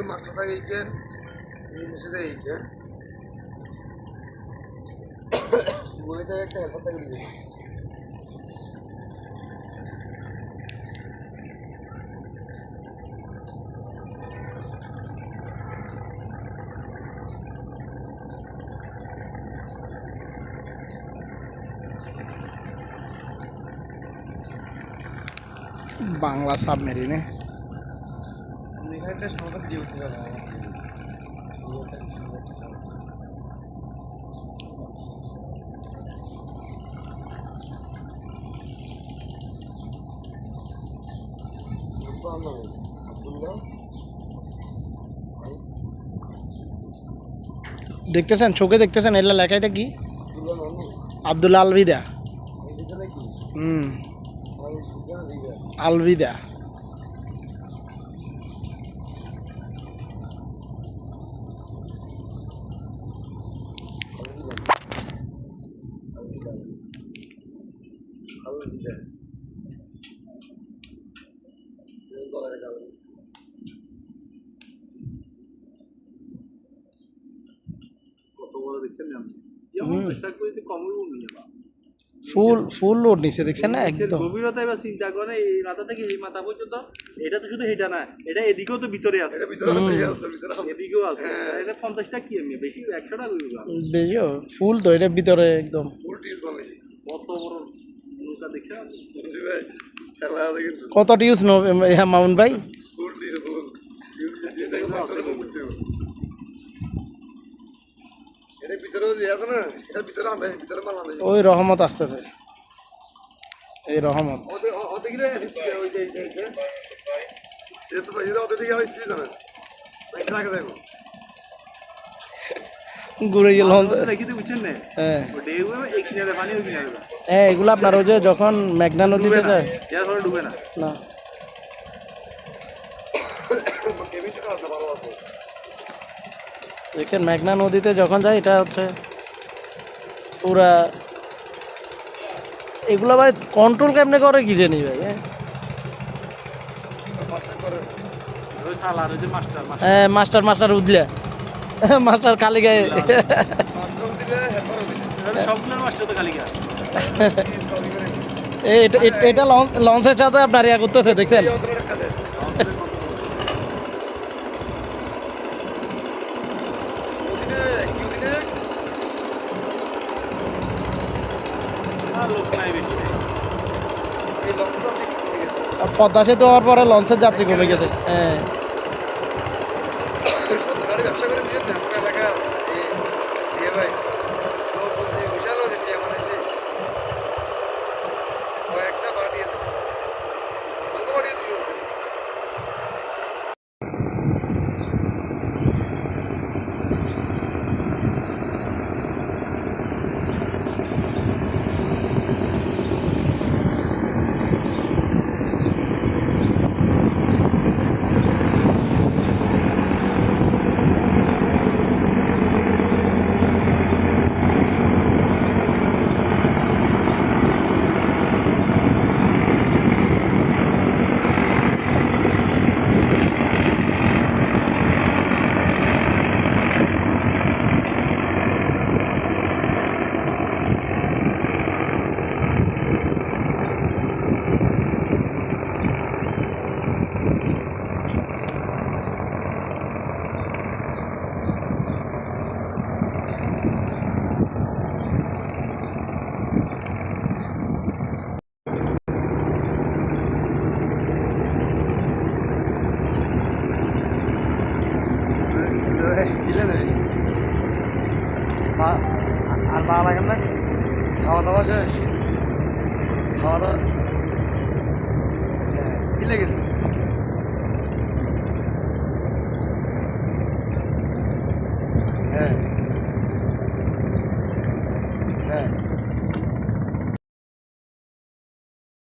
মাছটা থাকে কে মিশে দেয় কে সুবইটা একটা হেল্পার থাকে দিয়ে বাংলা সাবমেরিনে এখানটা সমস্ত ভিডিও করতে পারবো দেখতেছেন চোখে দেখতেছেন এলা লেখা এটা কি আব্দুল আলবিদা আলবিদা ফুল ফুল লোড নিচে দেখছেন না একদম গভীরতা এবার চিন্তা করে এই মাথা থেকে এই মাথা পর্যন্ত এটা তো শুধু এটা না এটা এদিকেও তো ভিতরে আছে এদিকেও আছে এটা 50টা কি এমনি বেশি 100টা বেশি ফুল তো এটা ভিতরে একদম কত বড় নৌকা দেখছেন কত ইউজ মাউন্ট ভাই ওই রহমত আসতেছে এই রহমত ঘুরে গেল হ্যাঁ এগুলো আপনার ওই যে যখন মেঘনা নদীতে যায় ডুবে না না দেখছেন মেঘনা নদীতে যখন যায় এটা হচ্ছে পুরা এগুলো ভাই কন্ট্রোল কেমনে করে কি জানি ভাই হ্যাঁ মাস্টার মাস্টার উদলে মাস্টার কালী গায়ে এটা লঞ্চের সাথে আপনার ইয়া করতেছে দেখছেন পদ্মা সেতু হওয়ার পরে লঞ্চের যাত্রী কমে গেছে হ্যাঁ আর ভালো লাগে না খাওয়া দাওয়া শেষ খাওয়া দাওয়া কি লেগেছে হ্যাঁ